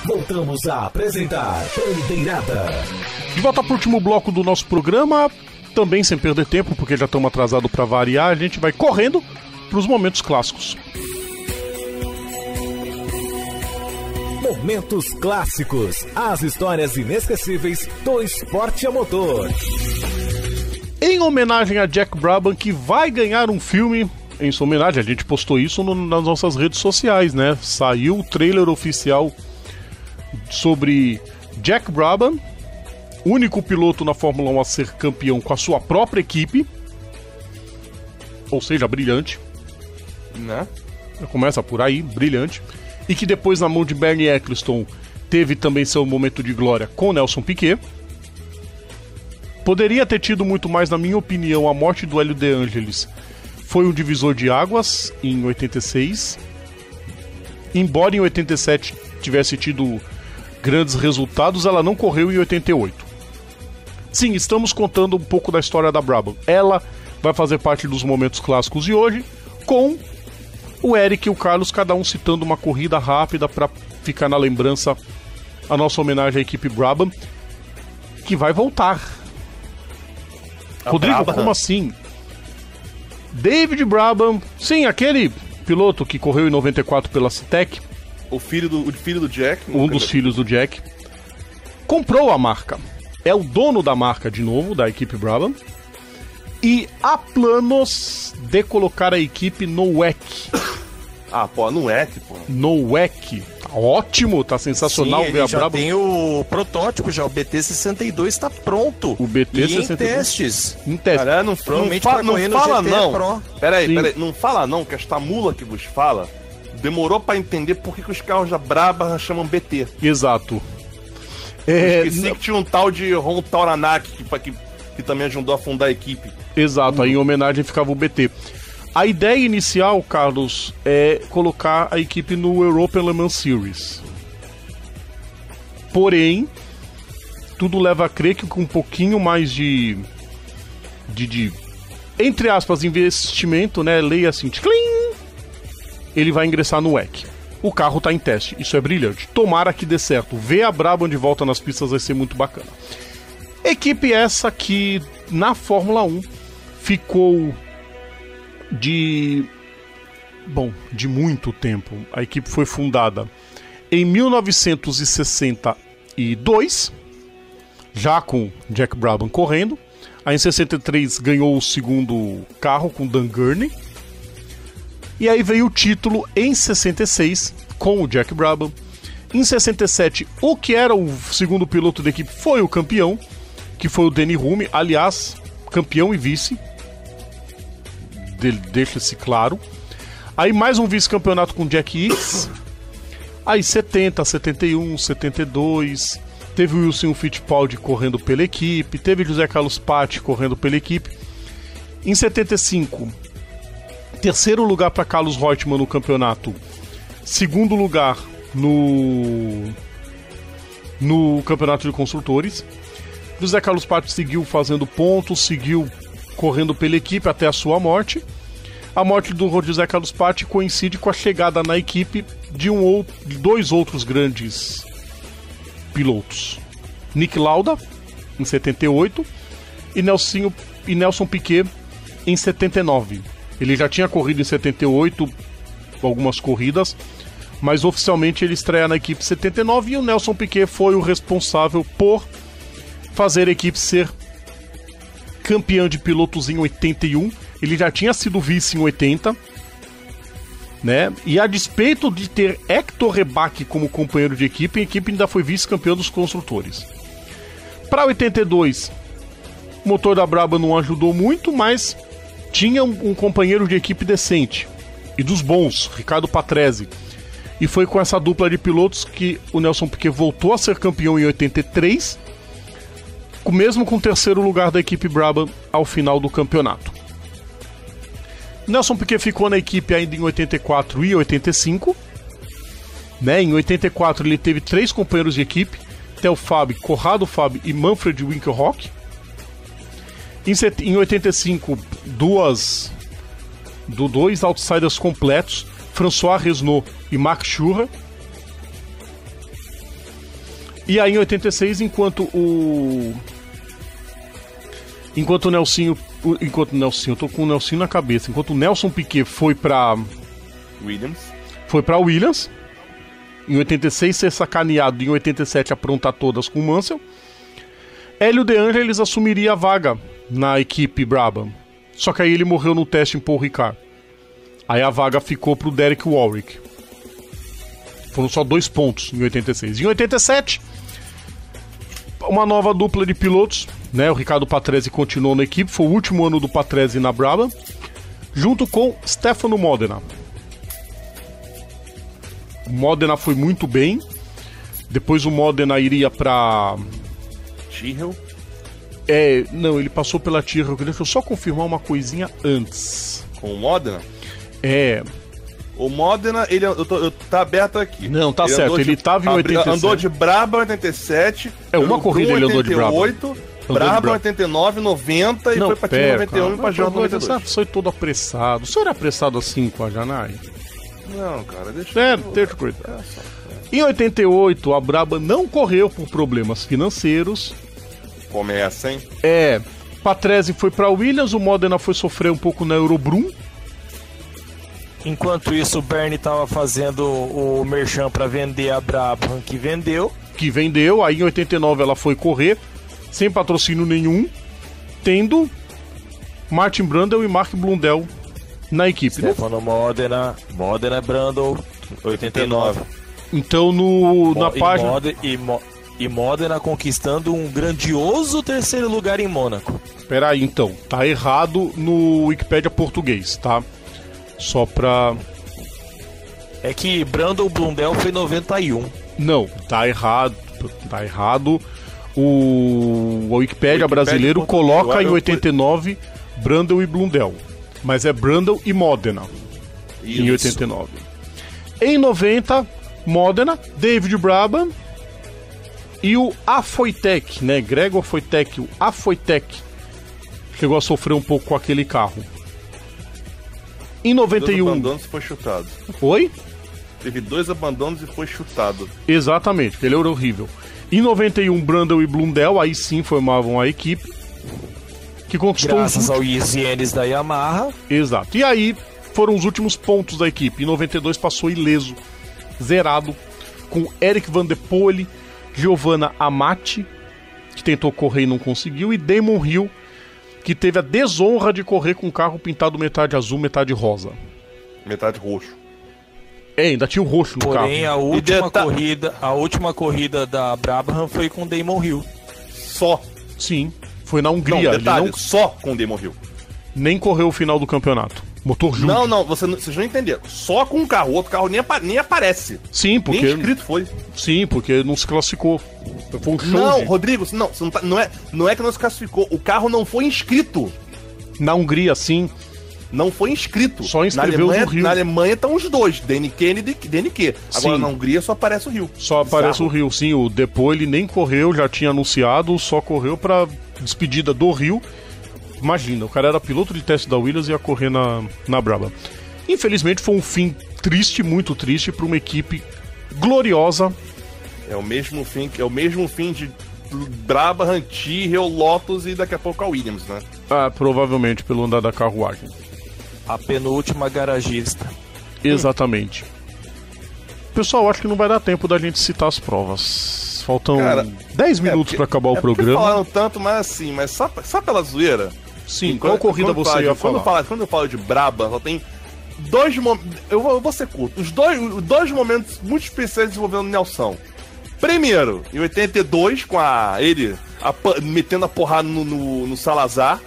Voltamos a apresentar Bandeirada. De volta para o último bloco do nosso programa, também sem perder tempo, porque já estamos atrasados para variar, a gente vai correndo para os momentos clássicos. Momentos clássicos, as histórias inesquecíveis do esporte a motor. Em homenagem a Jack Brabham, que vai ganhar um filme em sua homenagem, a gente postou isso nas nossas redes sociais, né? Saiu o trailer oficial sobre Jack Brabham, único piloto na Fórmula 1 a ser campeão com a sua própria equipe, ou seja, brilhante, né? Começa por aí, brilhante. E que depois, na mão de Bernie Ecclestone, teve também seu momento de glória com Nelson Piquet. Poderia ter tido muito mais, na minha opinião. A morte do Hélio De Angelis foi um divisor de águas em 86. Embora em 87 tivesse tido grandes resultados, ela não correu em 88. Sim, estamos contando um pouco da história da Brabham. Ela vai fazer parte dos momentos clássicos de hoje, com o Eric e o Carlos, cada um citando uma corrida rápida para ficar na lembrança a nossa homenagem à equipe Brabham, que vai voltar. Rodrigo, Brabham? Como assim? David Brabham, sim, aquele piloto que correu em 94 pela Citec, O filho do Jack. um dos filhos do Jack, comprou a marca. É o dono da marca de novo, da equipe Brabham. E há planos de colocar a equipe no WEC. Ah, pô, no WEC, pô. No WEC. Tá ótimo, tá sensacional. Sim, ver a já Brabham. tem o protótipo, já o BT-62 está pronto. O BT-62 em testes. Em teste. Cara, não Provavelmente fala vai correr no não. GT Pro. Peraí, não fala não, que esta mula que vos fala demorou pra entender por que os carros da Brabham chamam BT. Exato. Eu esqueci que tinha um tal de Ron Tauranak que também ajudou a fundar a equipe. Exato, aí em homenagem ficava o BT. A ideia inicial, Carlos, é colocar a equipe no European Le Mans Series. Porém, tudo leva a crer que com um pouquinho mais de entre aspas, investimento, né? Leia assim, tclim, ele vai ingressar no WEC. O carro tá em teste, isso é brilhante. Tomara que dê certo. Ver a Brabham de volta nas pistas vai ser muito bacana. Equipe essa que na Fórmula 1 ficou de muito tempo. A equipe foi fundada em 1962, já com Jack Brabham correndo. Aí em 63 ganhou o segundo carro com Dan Gurney. E aí veio o título em 66 com o Jack Brabham. Em 67, o que era o segundo piloto da equipe foi o campeão, que foi o Denny Hulme, aliás, campeão e vice. Deixa-se claro. Aí mais um vice-campeonato com Jack Hicks. Aí 70, 71, 72. Teve o Wilson Fittipaldi correndo pela equipe. Teve José Carlos Patti correndo pela equipe. Em 75, terceiro lugar para Carlos Reutemann no campeonato. Segundo lugar no campeonato de construtores. José Carlos Patti seguiu fazendo pontos, seguiu correndo pela equipe até a sua morte. A morte do José Carlos Patti coincide com a chegada na equipe de dois outros grandes pilotos. Nick Lauda, em 78, e Nelson Piquet, em 79. Ele já tinha corrido em 78 algumas corridas, mas oficialmente ele estreia na equipe 79 e o Nelson Piquet foi o responsável por fazer a equipe ser campeã de pilotos em 81. Ele já tinha sido vice em 80, né? E a despeito de ter Hector Rebaque como companheiro de equipe, a equipe ainda foi vice-campeã dos construtores. Para 82, o motor da Brabham não ajudou muito, mas tinha um companheiro de equipe decente e dos bons, Ricardo Patrese. E foi com essa dupla de pilotos que o Nelson Piquet voltou a ser campeão em 83, mesmo com o terceiro lugar da equipe Brabham ao final do campeonato. Nelson Piquet ficou na equipe ainda em 84 e 85, né? Em 84 ele teve 3 companheiros de equipe, Theo Fabi, Corrado Fabi e Manfred Winkelhock. Em 85, dois outsiders completos, François Resnaud e Marc Schurrer. E aí em 86, enquanto o Nelsinho, eu tô com o Nelsinho na cabeça, enquanto o Nelson Piquet foi pra Williams, em 86 ser sacaneado, em 87 aprontar todas com o Mansell, Hélio De Angelis assumiria a vaga na equipe Brabham. Só que aí ele morreu no teste em Paul Ricard. Aí a vaga ficou pro Derek Warwick. Foram só 2 pontos em 86. Em 87, uma nova dupla de pilotos, né? O Ricardo Patrese continuou na equipe, foi o último ano do Patrese na Brabham, junto com Stefano Modena. O Modena foi muito bem. Depois o Modena iria pra Tyrrell? Não, ele passou pela Tyrrell. Deixa eu só confirmar uma coisinha antes. Com o Modena? É. O Modena, tá aberto aqui. Não, tá certo, ele tava em 87. Andou de Brabham em 87. Uma corrida ele andou de Brabham. 88, Brabham 89, 90 e foi pra Tyrrell 91 e pra Jordan 92. Você foi todo apressado. O senhor é apressado assim com a Janai? Não, cara, deixa eu cuidar. Em 88, a Brabham não correu por problemas financeiros. Começa, hein? Patrese foi pra Williams, o Modena foi sofrer um pouco na Eurobrum. Enquanto isso, o Bernie tava fazendo o merchan pra vender a Brabham, que vendeu. Aí em 89 ela foi correr, sem patrocínio nenhum, tendo Martin Brundle e Mark Blundell na equipe. Stefano Modena Brundle, 89. Então na página... E Modena conquistando um grandioso 3º lugar em Mônaco. Peraí, então, tá errado no Wikipédia português, tá? Só pra... É que Brundle Blundell foi 91. Não, tá errado. O Wikipédia brasileiro coloca em 89 Brundle e Blundell. Mas é Brundle e Modena. Isso. Em 89. Em 90, Modena, David Brabham e o Afoitek, né? Gregor Foitek, o Afoitek, chegou a sofrer um pouco com aquele carro. Em 91... 2 abandonos e foi chutado. Oi? Teve 2 abandonos e foi chutado. Exatamente, porque ele era horrível. Em 91, Brundle e Blundell, aí sim formavam a equipe, que conquistou... Graças ao Yeezy da Yamaha. Exato. E aí foram os últimos pontos da equipe. Em 92 passou ileso, zerado, com Eric Van der Poel, Giovanna Amati, que tentou correr e não conseguiu, e Damon Hill, que teve a desonra de correr com um carro pintado metade azul, metade rosa. Metade roxo. Ainda tinha o roxo no carro. Porém, a última corrida da Brabham foi com Damon Hill. Só. Sim, foi na Hungria. Não, detalhe, só com Damon Hill. Nem correu o final do campeonato. Motor junto. Não, vocês não entenderam. Só com um carro, o outro carro nem aparece. Sim, porque... Nem escrito foi. Sim, porque não se classificou. Foi um show. Não, Rodrigo, não é que não se classificou. O carro não foi inscrito. Na Hungria, sim. Não foi inscrito. Só inscreveu o Rio. Na Alemanha estão os dois, DNQ e DNQ. Agora sim. Na Hungria só aparece o Rio. Só aparece o Rio, sim. O Depô ele nem correu, já tinha anunciado, só correu pra despedida do Rio. Imagina, o cara era piloto de teste da Williams e ia correr na Brabham. Infelizmente foi um fim triste, muito triste, para uma equipe gloriosa. É o mesmo fim de Brabham, Tyrrell, Lotus e daqui a pouco a Williams, né? Provavelmente pelo andar da carruagem. A penúltima garagista. Exatamente. Pessoal, acho que não vai dar tempo da gente citar as provas. Faltam 10 minutos para acabar o programa. Falando tanto, mas só pela zoeira. Sim, qual corrida você ia falar? Quando eu falo de Brabham, só tem 2 momentos. Eu vou ser curto. Os dois momentos muito especiais envolvendo o Nelson. Primeiro, em 82, com ele metendo a porrada no Salazar,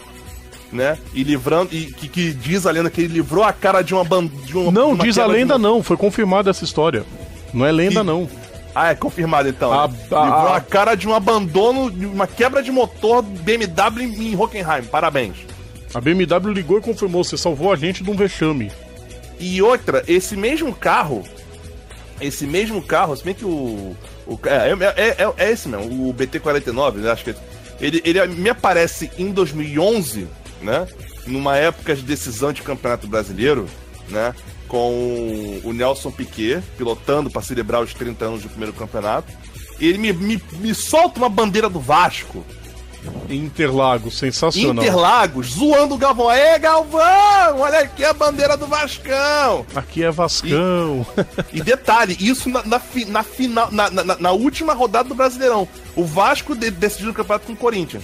né? E livrando. E que diz a lenda que ele livrou a cara de uma Não, diz a lenda não, foi confirmada essa história. Não é lenda não. É confirmado então. Livrou a cara de um abandono, de uma quebra de motor BMW em Hockenheim. Parabéns. A BMW ligou e confirmou, você salvou a gente de um vexame. E outra, esse mesmo carro, se bem que é esse mesmo, o BT-49, né, acho que ele me aparece em 2011, né, numa época de decisão de Campeonato Brasileiro, né, com o Nelson Piquet pilotando para celebrar os 30 anos do primeiro campeonato, ele me solta uma bandeira do Vasco. Interlagos, sensacional. Interlagos, zoando o Galvão. Aê, Galvão, olha aqui a bandeira do Vascão. Aqui é Vascão. E detalhe, isso na última rodada do Brasileirão. O Vasco decidiu o campeonato com o Corinthians.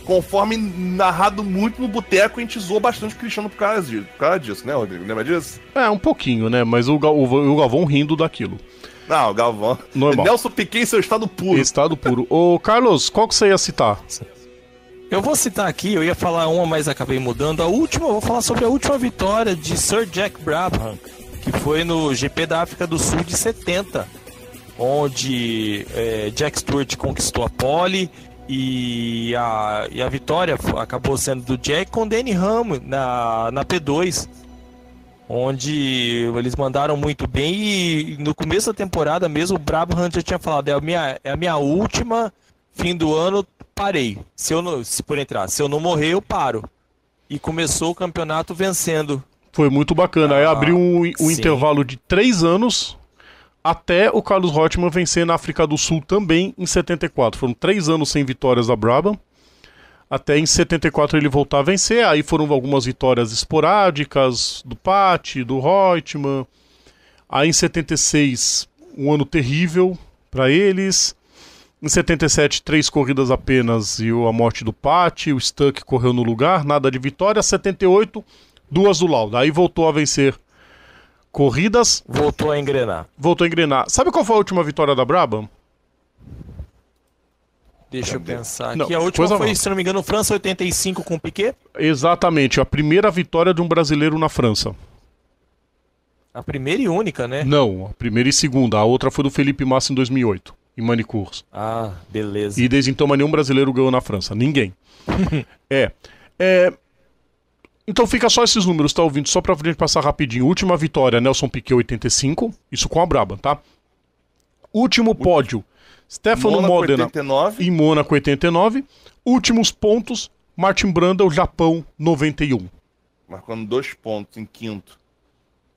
Conforme narrado muito no boteco, a gente zoou bastante o Cristiano por causa disso, né, Rodrigo? Lembra disso? Um pouquinho, né? Mas o Galvão rindo daquilo. Não, o Galvão. Normal. Nelson Piquet em seu estado puro. Estado puro. Ô, Carlos, qual que você ia citar? Eu vou citar aqui, eu ia falar uma, mas acabei mudando. Eu vou falar sobre a última vitória de Sir Jack Brabham, que foi no GP da África do Sul de 70, onde Jack Stewart conquistou a pole e a vitória acabou sendo do Jack com Denny Hamlin na P2, onde eles mandaram muito bem. E no começo da temporada mesmo, o Brabham já tinha falado, é a minha última, fim do ano, parei. Se eu não morrer, eu paro. E começou o campeonato vencendo. Foi muito bacana. Aí abriu um intervalo de 3 anos até o Carlos Reutemann vencer na África do Sul também em 74. Foram 3 anos sem vitórias da Brabham. Até em 74 ele voltar a vencer. Aí foram algumas vitórias esporádicas do Patti, do Reutemann. Aí em 76, um ano terrível para eles. Em 77, 3 corridas apenas e a morte do Patti. O Stuck correu no lugar, nada de vitória. 78, 2 do Lauda. Aí voltou a vencer corridas. Voltou a engrenar. Sabe qual foi a última vitória da Brabham? Deixa eu pensar aqui. Não, A última foi, se não me engano, França 85 com o Piquet? Exatamente, a primeira vitória de um brasileiro na França. A primeira e única, né? Não, a primeira e segunda. A outra foi do Felipe Massa em 2008, em Manicourt. Ah, beleza. E desde então nenhum brasileiro ganhou na França. Ninguém. Então fica só esses números, tá ouvindo? Só pra gente passar rapidinho. Última vitória, Nelson Piquet 85. Isso com a Brabham, tá? Último pódio, Stefano Modena 89. em Mônaco 89. Últimos pontos, Martin Brundle, Japão 91. Marcando 2 pontos em quinto.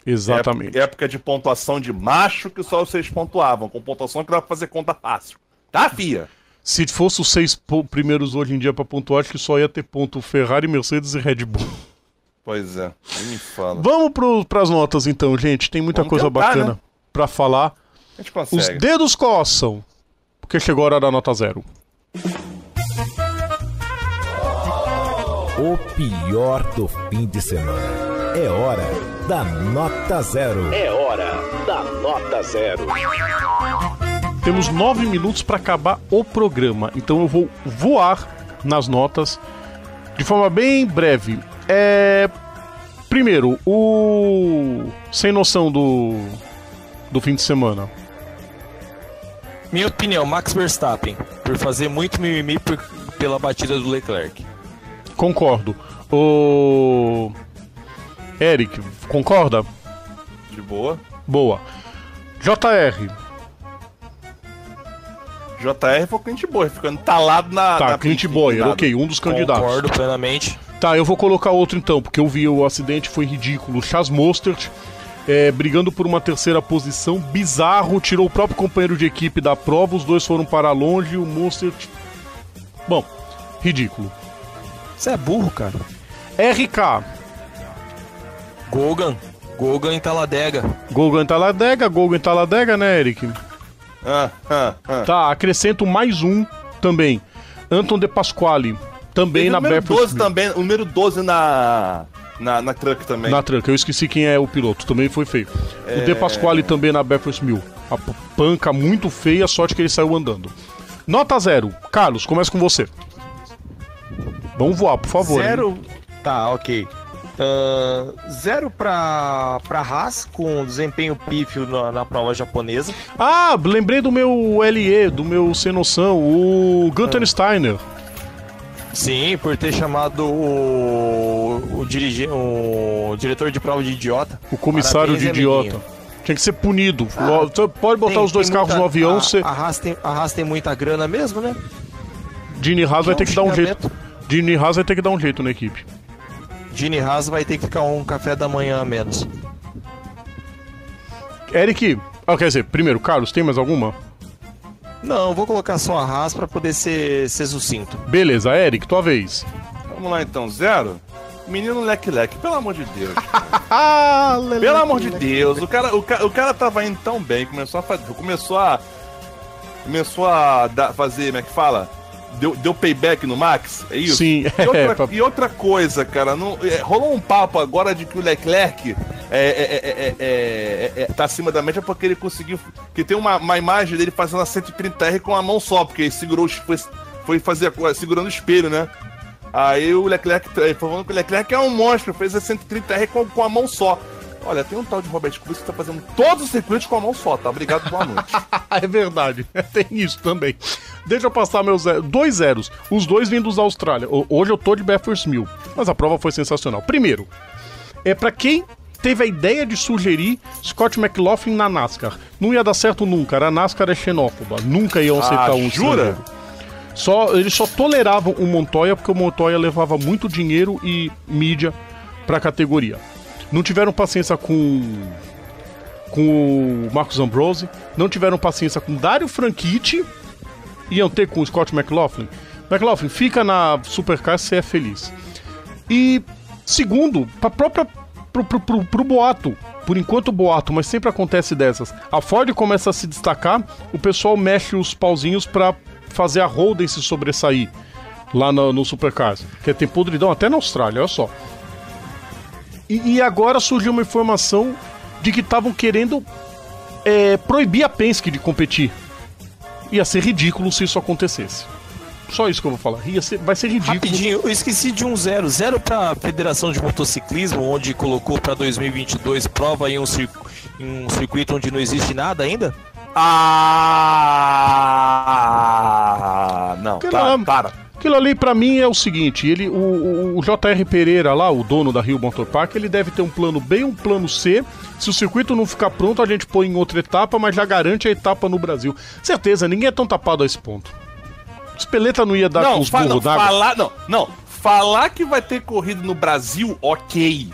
Exatamente. Época de pontuação de macho que só vocês pontuavam. Com pontuação que dá pra fazer conta fácil. Tá, fia? Se fosse os 6 primeiros hoje em dia pra pontuar, acho que só ia ter ponto Ferrari, Mercedes e Red Bull. Pois é, nem me fala. Vamos pras notas então, gente. Tem muita coisa bacana, né, pra falar. A gente consegue. Os dedos coçam, porque chegou a hora da nota 0. O pior do fim de semana. É hora da nota 0. Temos 9 minutos para acabar o programa, então eu vou voar nas notas de forma bem breve. Primeiro, o sem noção do fim de semana. Minha opinião, Max Verstappen, por fazer muito mimimi pela batida do Leclerc. Concordo. O Eric, concorda? De boa. Boa. JR foi o Clint Bowyer, ficando talado na... Tá, Clint Bowyer, ok, um dos candidatos. Concordo plenamente. Tá, eu vou colocar outro então, porque eu vi o acidente, foi ridículo. Charles Mostert, brigando por uma terceira posição, bizarro, tirou o próprio companheiro de equipe da prova, os dois foram para longe, o Mostert... Bom, ridículo. Você é burro, cara. RK. Gogan em Talladega. Gogan em Talladega, né, Eric? Tá, acrescento mais um também. Anton De Pasquale, também na Bathurst. O número 12 na Truck também. Na Truck, eu esqueci quem é o piloto, também foi feio. O De Pasquale também na Bathurst 1000. A panca muito feia, sorte que ele saiu andando. Nota 0. Carlos, começa com você. Vamos voar, por favor. 0. Tá, ok. 0 pra Haas, com desempenho pífio na prova japonesa. Ah, lembrei do meu LE, do meu sem noção, o Gunther Steiner. Sim, por ter chamado o diretor de prova de idiota. O comissário de idiota. Amiguinho. Tinha que ser punido. Pode botar os dois carros no avião. A Haas tem muita grana mesmo, né? Gene Haas vai ter que dar um jeito. Gene Haas vai ter que dar um jeito na equipe. Gene Haas vai ter que ficar um café da manhã a menos. Eric, quer dizer, primeiro, Carlos, tem mais alguma? Não, vou colocar só a Haas pra poder ser sucinto. Beleza, Eric, tua vez. Vamos lá então, 0. Menino Leclerc, pelo amor de Deus. Ah, Pelo amor de Deus, o cara tava indo tão bem, começou a fazer, como é que fala? Deu payback no Max, é isso? Sim. E outra coisa, cara, rolou um papo agora de que o Leclerc tá acima da média porque ele conseguiu, que tem uma imagem dele fazendo a 130R com a mão só, porque ele segurando o espelho, né? Aí o Leclerc, falando que o Leclerc é um monstro, fez a 130R com a mão só. Olha, tem um tal de Robert Kubica que tá fazendo todos os circuitos com a mão só, tá? Obrigado, boa noite. É verdade, tem isso também. Deixa eu passar meus 2 zeros. Os dois vindo da Austrália. Hoje eu tô de Bathurst 1000, mas a prova foi sensacional. Primeiro, pra quem teve a ideia de sugerir Scott McLaughlin na NASCAR, não ia dar certo nunca. A NASCAR é xenófoba, nunca iam aceitar um jura? Eles só toleravam o Montoya porque o Montoya levava muito dinheiro e mídia pra categoria. Não tiveram paciência com o Marcus Ambrose, não tiveram paciência com Dario Franchitti, iam ter com o Scott McLaughlin. McLaughlin, fica na Supercar se é feliz. E segundo, pro boato, por enquanto boato, mas sempre acontece dessas, a Ford começa a se destacar, o pessoal mexe os pauzinhos pra fazer a Holden se sobressair lá no Supercars, que tem podridão até na Austrália, olha só. E agora surgiu uma informação de que estavam querendo proibir a Penske de competir. Ia ser ridículo se isso acontecesse. Só isso que eu vou falar. Vai ser ridículo. Rapidinho, eu esqueci de um 0. 0 pra Federação de Motociclismo, onde colocou pra 2022 prova em um circuito onde não existe nada ainda? Não, para. Aquilo ali pra mim é o seguinte, o J.R. Pereira lá, o dono da Rio Motor Park, ele deve ter um plano B e um plano C. Se o circuito não ficar pronto, a gente põe em outra etapa, mas já garante a etapa no Brasil. Certeza, ninguém é tão tapado a esse ponto. O Speleta não ia dar com os burros d'água. Falar que vai ter corrida no Brasil, ok.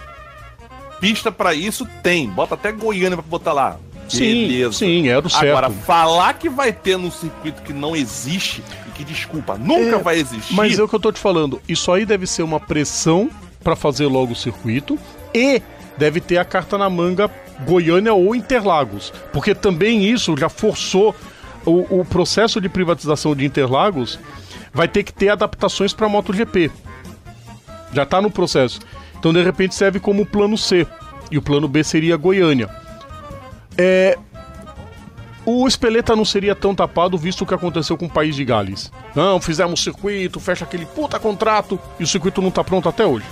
Pista pra isso tem, bota até Goiânia pra botar lá. Beleza. Sim, era o certo. Agora, falar que vai ter num circuito que não existe, e que, desculpa, nunca vai existir... Mas é o que eu tô te falando, isso aí deve ser uma pressão pra fazer logo o circuito, e deve ter a carta na manga Goiânia ou Interlagos, porque também isso já forçou o processo de privatização de Interlagos, vai ter que ter adaptações pra MotoGP. Já tá no processo. Então, de repente, serve como plano C, e o plano B seria Goiânia. O Speleta não seria tão tapado visto o que aconteceu com o País de Gales. Não, fizemos circuito, fecha aquele puta contrato e o circuito não tá pronto até hoje.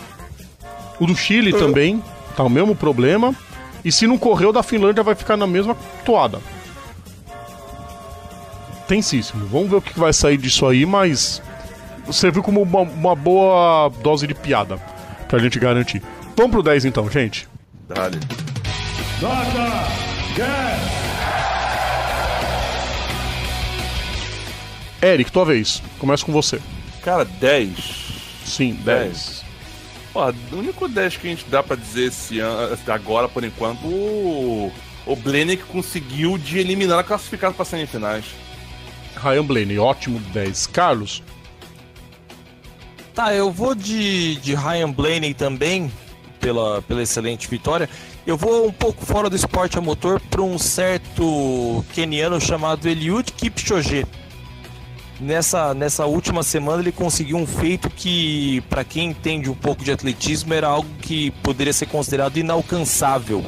O do Chile também tá o mesmo problema. E se não correr, o da Finlândia vai ficar na mesma toada. Tensíssimo. Vamos ver o que vai sair disso aí, mas serviu como uma boa dose de piada pra gente garantir. Vamos pro 10 então, gente. Dale. Eric, tua vez. Começa com você. Cara, 10. Sim, 10. Ó, o único 10 que a gente dá pra dizer esse ano, agora, por enquanto, o Blaney conseguiu de eliminar a classificada para semifinais. Ryan Blaney, ótimo 10. Carlos? Tá, eu vou de Ryan Blaney também, pela excelente vitória. Eu vou um pouco fora do esporte a motor para um certo queniano chamado Eliud Kipchoge. Nessa última semana ele conseguiu um feito que, para quem entende um pouco de atletismo, era algo que poderia ser considerado inalcançável.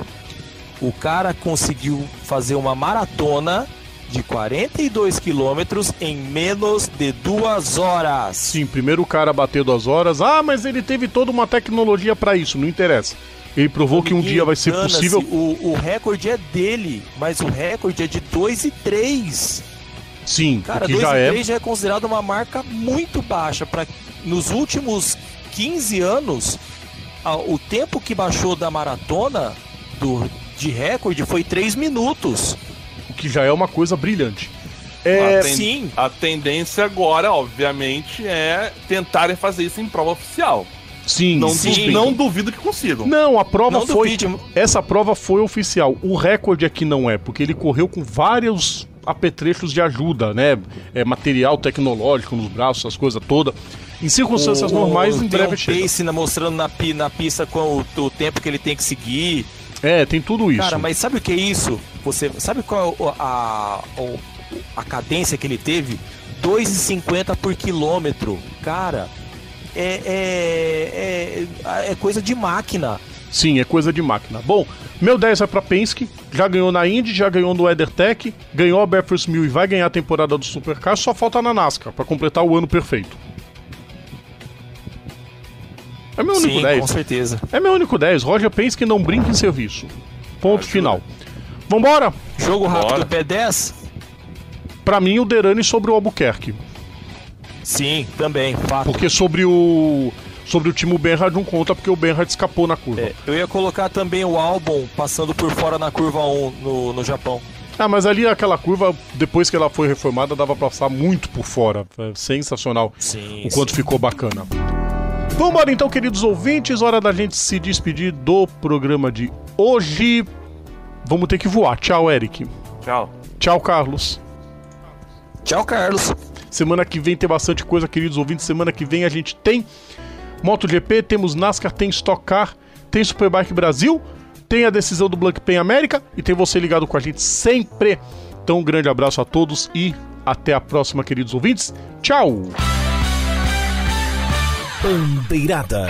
O cara conseguiu fazer uma maratona de 42 quilômetros em menos de 2 horas. Sim, primeiro o cara bateu 2 horas. Ah, mas ele teve toda uma tecnologia para isso, não interessa. Ele provou que um dia vai ser possível. O recorde é dele, mas o recorde é de 2 e 3. Sim, cara, que 2 já e 3 já é considerado uma marca muito baixa. Nos últimos 15 anos, o tempo que baixou da maratona de recorde foi 3 minutos. O que já é uma coisa brilhante. Sim. A tendência agora, obviamente, é tentarem fazer isso em prova oficial. Sim, não duvido que consigam. Não, a prova não foi... Duvide. Essa prova foi oficial. O recorde aqui não é, porque ele correu com vários apetrechos de ajuda, né? Material tecnológico nos braços, essas coisas todas. Em circunstâncias normais, em breve chega. Tem um pace mostrando na pista com o tempo que ele tem que seguir. Tem tudo isso. Cara, mas sabe o que é isso? Você sabe qual a cadência que ele teve? 2,50 por quilômetro. Cara, é coisa de máquina. Sim, é coisa de máquina. Bom, meu 10 é pra Penske, já ganhou na Indy, já ganhou no WeatherTech, ganhou a Bathurst 1000 e vai ganhar a temporada do Supercar, só falta na NASCAR pra completar o ano perfeito. É meu único 10. Com certeza. É meu único 10. Roger Penske não brinca em serviço. Ponto final. Vambora? Jogo rápido P10? Pra mim, o Derani sobre o Albuquerque. Sim, também, fato. Porque sobre o Timo Benhard não conta, porque o Benhard escapou na curva. Eu ia colocar também o Albon passando por fora na curva 1 no Japão. Mas ali aquela curva, depois que ela foi reformada, dava pra passar muito por fora. Sensacional. Sim, o quanto ficou bacana. Vambora então, queridos ouvintes, hora da gente se despedir do programa de hoje. Vamos ter que voar. Tchau, Eric. Tchau. Tchau, Carlos. Tchau, Carlos. Semana que vem tem bastante coisa, queridos ouvintes. Semana que vem a gente tem MotoGP, temos NASCAR, tem Stock Car, tem Superbike Brasil, tem a decisão do Blancpain América e tem você ligado com a gente sempre. Então, um grande abraço a todos e até a próxima, queridos ouvintes. Tchau! Bandeirada.